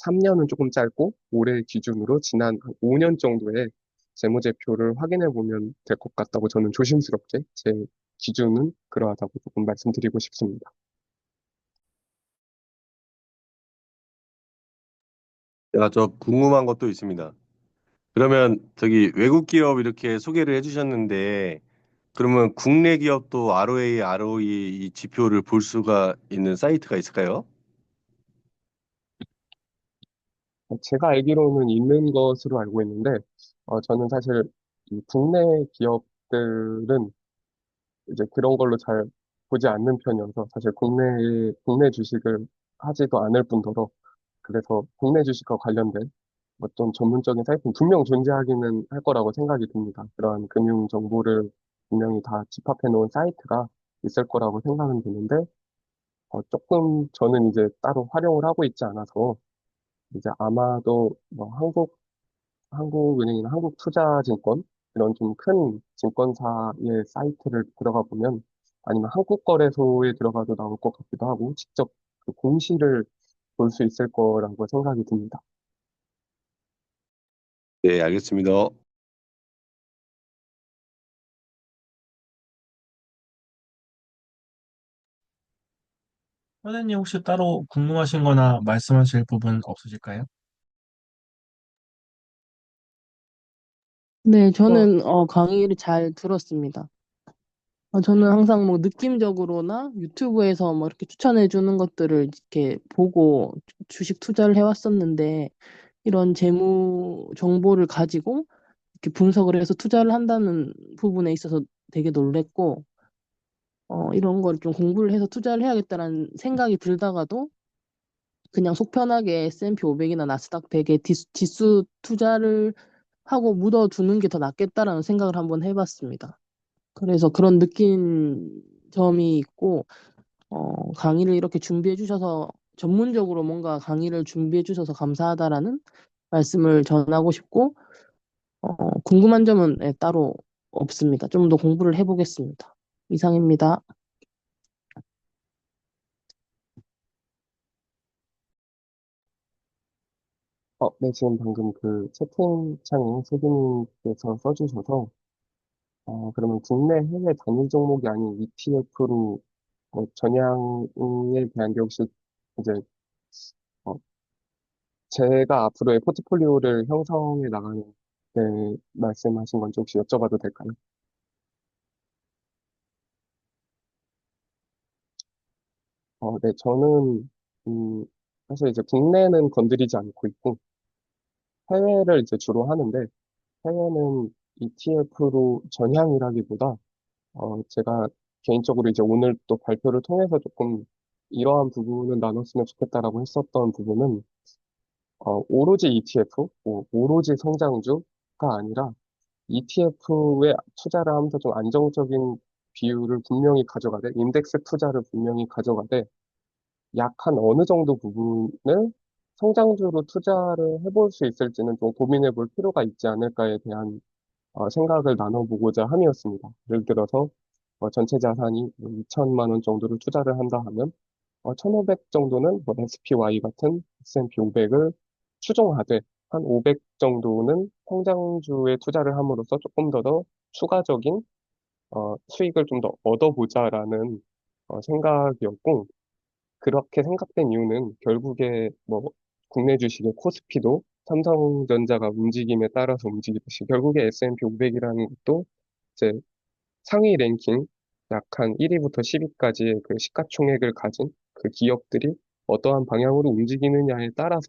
3년은 조금 짧고, 올해 기준으로 지난 한 5년 정도의 재무제표를 확인해 보면 될 것 같다고 저는 조심스럽게 제 기준은 그러하다고 조금 말씀드리고 싶습니다. 제가 저 궁금한 것도 있습니다. 그러면 저기 외국 기업 이렇게 소개를 해주셨는데 그러면 국내 기업도 ROA, ROE 이 지표를 볼 수가 있는 사이트가 있을까요? 제가 알기로는 있는 것으로 알고 있는데, 저는 사실 이 국내 기업들은 이제 그런 걸로 잘 보지 않는 편이어서 사실 국내 주식을 하지도 않을 뿐더러 그래서 국내 주식과 관련된 어떤 전문적인 사이트는 분명 존재하기는 할 거라고 생각이 듭니다. 그러한 금융 정보를 분명히 다 집합해 놓은 사이트가 있을 거라고 생각은 드는데, 조금 저는 이제 따로 활용을 하고 있지 않아서 이제 아마도 뭐 한국은행이나 한국투자증권 이런 좀 큰 증권사의 사이트를 들어가 보면 아니면 한국거래소에 들어가도 나올 것 같기도 하고 직접 그 공시를 볼 수 있을 거라고 생각이 듭니다. 네, 알겠습니다. 선생님 혹시 따로 궁금하신 거나 말씀하실 부분 없으실까요? 네, 어, 저는 강의를 잘 들었습니다. 저는 항상 뭐 느낌적으로나 유튜브에서 뭐 이렇게 추천해 주는 것들을 이렇게 보고 주식 투자를 해왔었는데 이런 재무 정보를 가지고 이렇게 분석을 해서 투자를 한다는 부분에 있어서 되게 놀랬고 이런 걸 좀 공부를 해서 투자를 해야겠다라는 생각이 들다가도 그냥 속 편하게 S&P 500이나 나스닥 100에 지수 투자를 하고 묻어두는 게 더 낫겠다라는 생각을 한번 해봤습니다. 그래서 그런 느낀 점이 있고, 강의를 이렇게 준비해 주셔서, 전문적으로 뭔가 강의를 준비해 주셔서 감사하다라는 말씀을 전하고 싶고, 궁금한 점은 따로 없습니다. 좀 더 공부를 해보겠습니다. 이상입니다. 네, 지금 방금 그 채팅창에 세빈님께서 써주셔서 그러면 국내 해외 단일 종목이 아닌 ETF로 전향에 대한 게 혹시 이제 어, 제가 앞으로의 포트폴리오를 형성해 나가는 데 말씀하신 건지 혹시 여쭤봐도 될까요? 네, 저는 음, 사실 이제 국내는 건드리지 않고 있고 해외를 이제 주로 하는데 해외는 ETF로 전향이라기보다 제가 개인적으로 이제 오늘 또 발표를 통해서 조금 이러한 부분은 나눴으면 좋겠다라고 했었던 부분은 오로지 ETF, 오로지 성장주가 아니라 ETF에 투자를 하면서 좀 안정적인 비율을 분명히 가져가되, 인덱스 투자를 분명히 가져가되, 약 한 어느 정도 부분을 성장주로 투자를 해볼 수 있을지는 좀 고민해 볼 필요가 있지 않을까에 대한 생각을 나눠보고자 함이었습니다. 예를 들어서 전체 자산이 2천만 원 정도를 투자를 한다 하면 1,500 정도는 뭐 SPY 같은 S&P 500을 추종하되 한 500 정도는 성장주에 투자를 함으로써 조금 더 추가적인 수익을 좀 더 얻어보자라는 생각이었고 그렇게 생각된 이유는 결국에 뭐 국내 주식의 코스피도 삼성전자가 움직임에 따라서 움직이듯이 결국에 S&P 500이라는 것도 이제 상위 랭킹 약 한 1위부터 10위까지의 그 시가총액을 가진 그 기업들이 어떠한 방향으로 움직이느냐에 따라서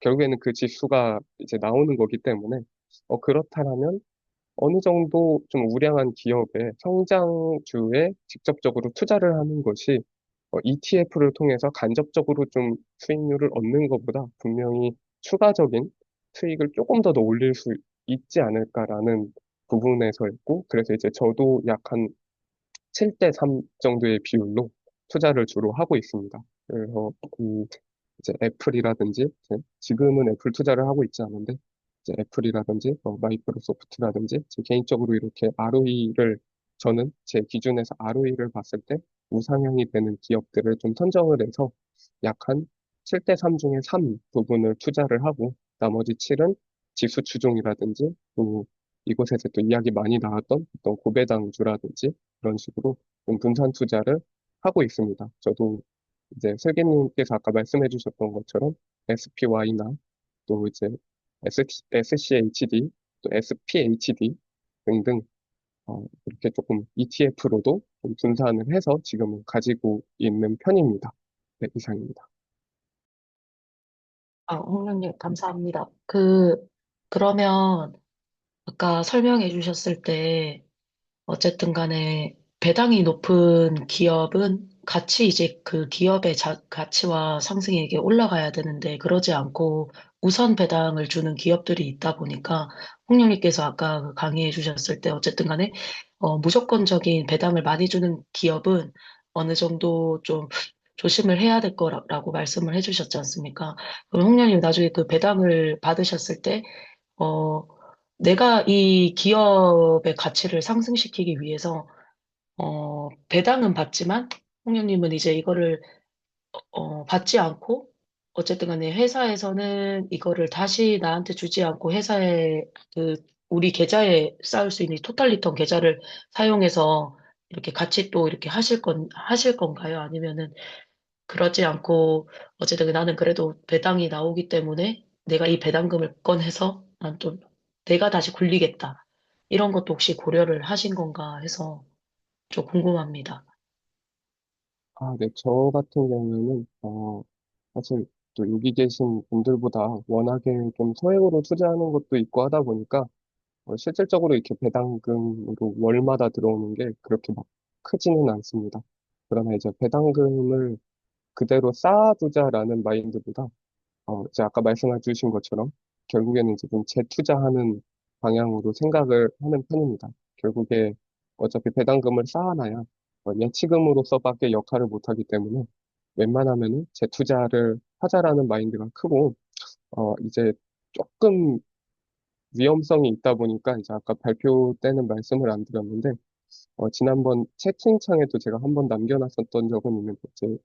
결국에는 그 지수가 이제 나오는 거기 때문에 그렇다면 어느 정도 좀 우량한 기업의 성장주에 직접적으로 투자를 하는 것이 ETF를 통해서 간접적으로 좀 수익률을 얻는 것보다 분명히 추가적인 수익을 조금 더 올릴 수 있지 않을까라는 부분에서였고, 그래서 이제 저도 약 한 7대 3 정도의 비율로 투자를 주로 하고 있습니다. 그래서 이제 애플이라든지 지금은 애플 투자를 하고 있지 않은데 이제 애플이라든지 마이크로소프트라든지 제 개인적으로 이렇게 ROE를 저는 제 기준에서 ROE를 봤을 때 우상향이 되는 기업들을 좀 선정을 해서 약 한 7대 3 중에 3 부분을 투자를 하고 나머지 7은 지수 추종이라든지 또 이곳에서 또 이야기 많이 나왔던 어떤 고배당주라든지 그런 식으로 좀 분산 투자를 하고 있습니다. 저도 이제 슬기님께서 아까 말씀해 주셨던 것처럼 SPY나 또 이제 SCHD, 또 SPHD 등등 이렇게 조금 ETF로도 좀 분산을 해서 지금은 가지고 있는 편입니다. 네, 이상입니다. 홍련님, 감사합니다. 그러면 아까 설명해 주셨을 때, 어쨌든 간에 배당이 높은 기업은 같이 이제 그 기업의 가치와 상승이 이게 올라가야 되는데, 그러지 않고 우선 배당을 주는 기업들이 있다 보니까, 홍련님께서 아까 그 강의해 주셨을 때, 어쨌든 간에, 무조건적인 배당을 많이 주는 기업은 어느 정도 좀 조심을 해야 될 거라고 말씀을 해 주셨지 않습니까? 그럼 홍련님 나중에 그 배당을 받으셨을 때, 어, 내가 이 기업의 가치를 상승시키기 위해서, 배당은 받지만, 홍련님은 이제 이거를, 받지 않고, 어쨌든 간에 회사에서는 이거를 다시 나한테 주지 않고 회사에, 그, 우리 계좌에 쌓을 수 있는 토탈 리턴 계좌를 사용해서 이렇게 같이 또 이렇게 하실 건가요? 아니면은, 그러지 않고 어쨌든 나는 그래도 배당이 나오기 때문에 내가 이 배당금을 꺼내서 난 좀 내가 다시 굴리겠다. 이런 것도 혹시 고려를 하신 건가 해서 좀 궁금합니다. 네, 저 같은 경우에는, 사실 또 여기 계신 분들보다 워낙에 좀 소액으로 투자하는 것도 있고 하다 보니까, 실질적으로 이렇게 배당금으로 월마다 들어오는 게 그렇게 막 크지는 않습니다. 그러나 이제 배당금을 그대로 쌓아두자라는 마인드보다, 이제 아까 말씀해 주신 것처럼 결국에는 이제 좀 재투자하는 방향으로 생각을 하는 편입니다. 결국에 어차피 배당금을 쌓아놔야 예치금으로서밖에 역할을 못하기 때문에 웬만하면은 재투자를 하자라는 마인드가 크고, 이제 조금 위험성이 있다 보니까 이제 아까 발표 때는 말씀을 안 드렸는데, 지난번 채팅창에도 제가 한번 남겨놨었던 적은 있는데, 이제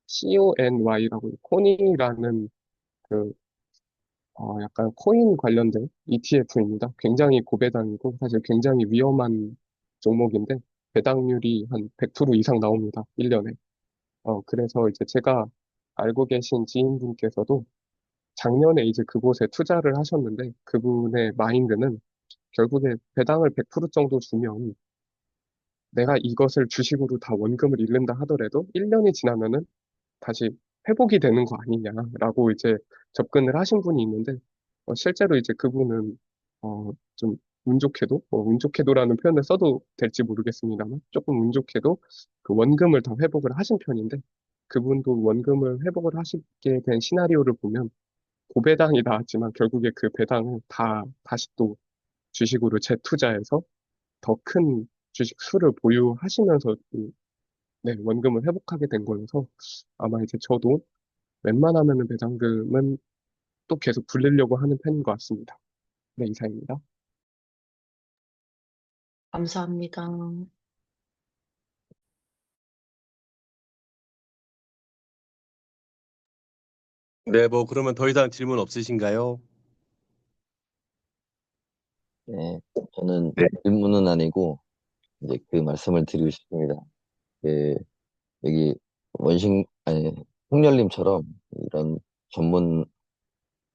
CONY라고 코니라는 그 약간 코인 관련된 ETF입니다. 굉장히 고배당이고 사실 굉장히 위험한 종목인데 배당률이 한 100% 이상 나옵니다. 1년에. 그래서 이제 제가 알고 계신 지인분께서도 작년에 이제 그곳에 투자를 하셨는데 그분의 마인드는 결국에 배당을 100% 정도 주면 내가 이것을 주식으로 다 원금을 잃는다 하더라도 1년이 지나면은 다시 회복이 되는 거 아니냐라고 이제 접근을 하신 분이 있는데, 실제로 이제 그분은, 좀 운 좋게도, 운 좋게도라는 표현을 써도 될지 모르겠습니다만, 조금 운 좋게도 그 원금을 다 회복을 하신 편인데, 그분도 원금을 회복을 하시게 된 시나리오를 보면, 고배당이 나왔지만 결국에 그 배당을 다 다시 또 주식으로 재투자해서 더 큰 주식 수를 보유하시면서 네, 원금을 회복하게 된 거여서 아마 이제 저도 웬만하면은 배당금은 또 계속 굴리려고 하는 편인 것 같습니다. 네, 이상입니다. 감사합니다. 네, 뭐 그러면 더 이상 질문 없으신가요? 네, 저는 네. 질문은 아니고 이제 그 말씀을 드리고 싶습니다. 그 여기 아니 홍열님처럼 이런 전문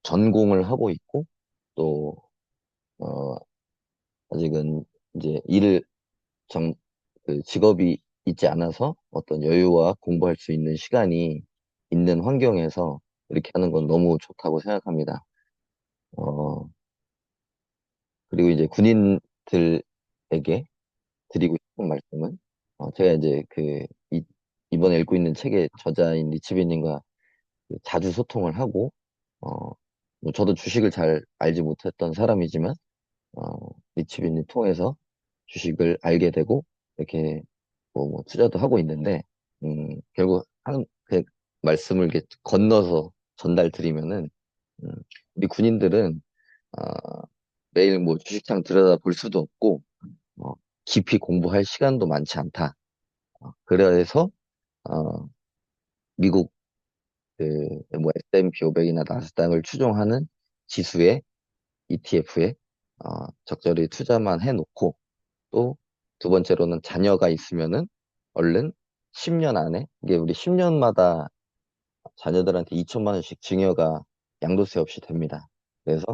전공을 하고 있고 또 어, 아직은 이제 정, 그 직업이 있지 않아서 어떤 여유와 공부할 수 있는 시간이 있는 환경에서 이렇게 하는 건 너무 좋다고 생각합니다. 어, 그리고 이제 군인들에게 드리고 싶은 말씀은, 제가 이제 이번에 읽고 있는 책의 저자인 리치비님과 자주 소통을 하고, 어, 뭐 저도 주식을 잘 알지 못했던 사람이지만, 어, 리치비님 통해서 주식을 알게 되고, 이렇게 뭐 투자도 하고 있는데, 결국 그 말씀을 이렇게 건너서 전달 드리면은, 음, 우리 군인들은, 어, 매일 뭐 주식창 들여다 볼 수도 없고, 어, 깊이 공부할 시간도 많지 않다. 그래서, 어, 미국 뭐 S&P 500이나 나스닥을 추종하는 지수의 ETF에 적절히 투자만 해놓고 또 두 번째로는 자녀가 있으면은 얼른 10년 안에 이게 우리 10년마다 자녀들한테 2천만 원씩 증여가 양도세 없이 됩니다. 그래서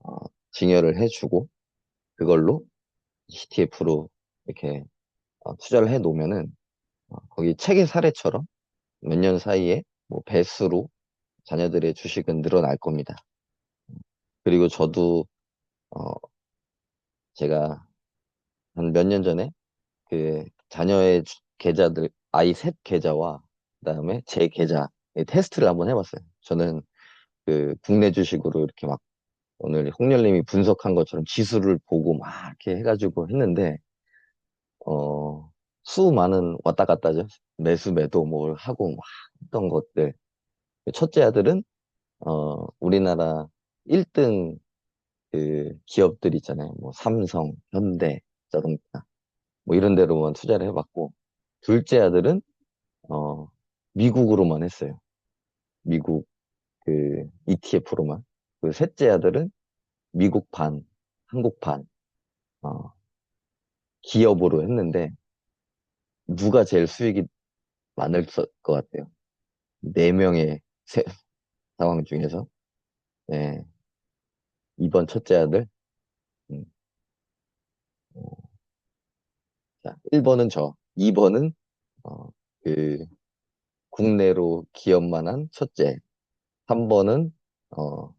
어, 증여를 해주고 그걸로 ETF로 이렇게 투자를 해 놓으면은 거기 책의 사례처럼 몇 년 사이에 뭐 배수로 자녀들의 주식은 늘어날 겁니다. 그리고 저도 어, 제가 한 몇 년 전에 그 자녀의 계좌들 아이 셋 계좌와 그다음에 제 계좌 테스트를 한번 해봤어요. 저는 그 국내 주식으로 이렇게 막 오늘 홍열님이 분석한 것처럼 지수를 보고 막 이렇게 해가지고 했는데 수많은 왔다 갔다죠. 매수 매도 뭘 하고 막 했던 것들. 첫째 아들은 우리나라 1등 그 기업들 있잖아요. 뭐 삼성, 현대, 자동차 뭐 이런 데로만 투자를 해봤고 둘째 아들은 어, 미국으로만 했어요. 미국 그 ETF로만. 그 셋째 아들은 미국 반, 한국 반 어, 기업으로 했는데 누가 제일 수익이 많을 것 같아요? 네 명의 상황 중에서 네, 이번 첫째 아들 음, 자, 1번은 저, 2번은 그 국내로 기업만 한 첫째, 3번은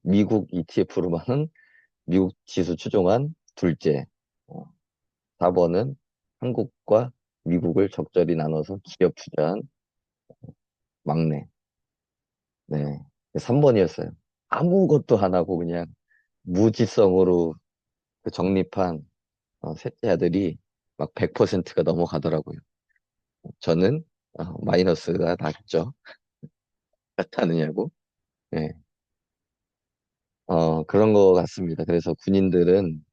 미국 ETF로만 한 미국 지수 추종한 둘째, 어, 4번은 한국과 미국을 적절히 나눠서 기업 투자한 막내. 네. 3번이었어요. 아무것도 안 하고 그냥 무지성으로 그 적립한 셋째 아들이 막 100%가 넘어가더라고요. 저는 마이너스가 났죠. 나타느냐고. 네. 그런 거 같습니다. 그래서 군인들은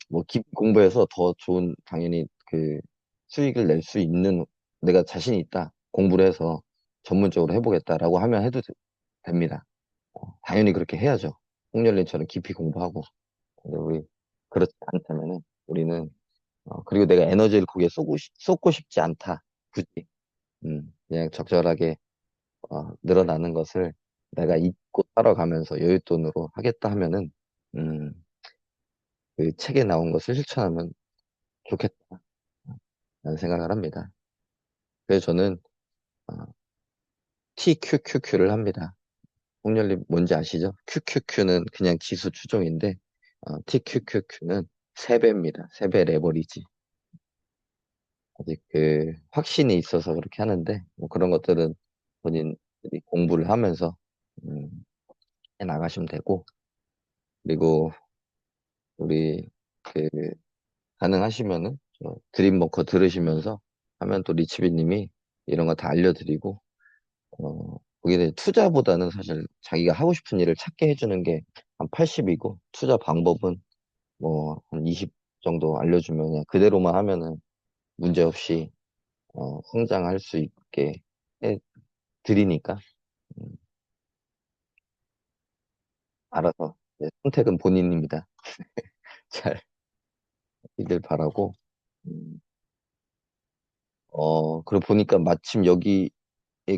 뭐 깊이 공부해서 더 좋은 당연히 그 수익을 낼 수 있는 내가 자신 있다. 공부를 해서 전문적으로 해보겠다라고 하면 해도 됩니다. 당연히 그렇게 해야죠. 홍열린처럼 깊이 공부하고. 근데 우리 그렇지 않다면은 우리는 그리고 내가 에너지를 거기에 쏟고 싶지 않다. 굳이 그냥 적절하게 늘어나는 것을 내가 잊고 살아가면서 여윳돈으로 하겠다 하면은 음, 그 책에 나온 것을 실천하면 좋겠다라는 생각을 합니다. 그래서 저는 어, TQQQ를 합니다. 홍열님 뭔지 아시죠? QQQ는 그냥 지수 추종인데 TQQQ는 3배입니다. 3배 레버리지. 아직 그 확신이 있어서 그렇게 하는데 뭐 그런 것들은 본인들이 공부를 하면서 음, 해 나가시면 되고 그리고 우리 그 가능하시면은 저 드림워커 들으시면서 하면 또 리치비님이 이런 거 다 알려드리고 거기는 투자보다는 사실 자기가 하고 싶은 일을 찾게 해주는 게 한 80이고 투자 방법은 뭐 한 20 정도 알려주면 그냥 그대로만 하면은 문제없이 성장할 수 있게 해드리니까 음, 알아서 선택은 본인입니다. 잘 이길 바라고 음, 그리고 보니까 마침 여기에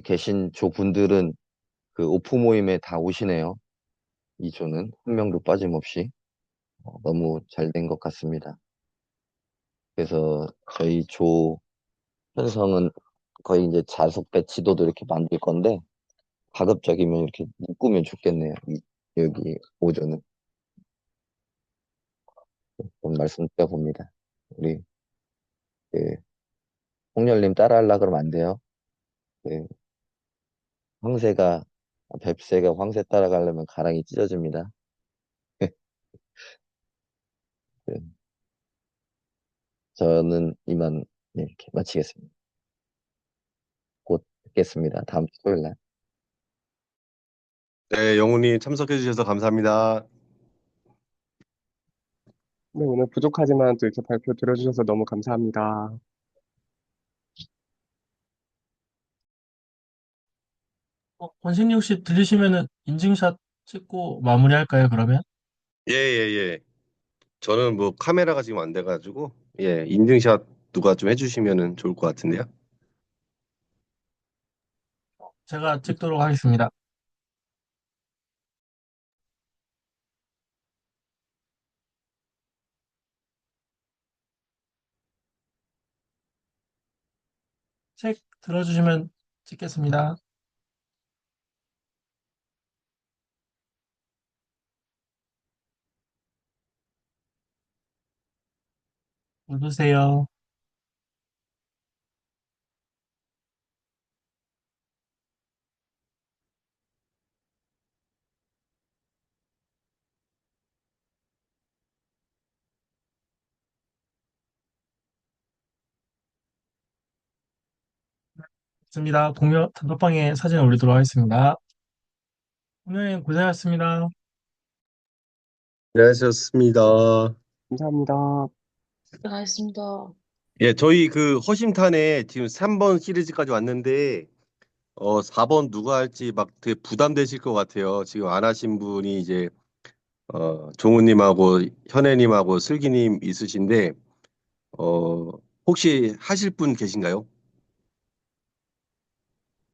계신 조분들은 그 오프 모임에 다 오시네요. 이 조는 한 명도 빠짐없이 너무 잘 된 것 같습니다. 그래서 저희 조 편성은 거의 이제 자석배 지도도 이렇게 만들 건데 가급적이면 이렇게 묶으면 좋겠네요. 여기 오조는 좀 말씀드려 봅니다. 우리 그 홍열님 따라하려 그러면 안 돼요. 그 황새가 뱁새가 황새 따라가려면 가랑이 찢어집니다. 그, 저는 이만 네, 이렇게 마치겠습니다. 곧 뵙겠습니다. 다음 주 토요일 날. 네, 영훈님 참석해 주셔서 감사합니다. 네, 오늘 부족하지만 또 이렇게 발표 들어주셔서 너무 감사합니다. 원생님 혹시 들리시면은 인증샷 찍고 마무리할까요, 그러면? 예, 예, 예. 저는 뭐 카메라가 지금 안 돼가지고 예, 인증샷 누가 좀 해주시면은 좋을 것 같은데요. 제가 찍도록 하겠습니다. 책 들어주시면 찍겠습니다. 누르세요. 좋습니다. 공유 단톡방에 사진을 올리도록 하겠습니다. 오늘 고생하셨습니다. 네, 수고하셨습니다. 감사합니다. 고생하셨습니다. 예, 저희 그 허심탄회 지금 3번 시리즈까지 왔는데 4번 누가 할지 막 되게 부담되실 것 같아요. 지금 안 하신 분이 이제 종우님하고 현애님하고 슬기님 있으신데 어, 혹시 하실 분 계신가요?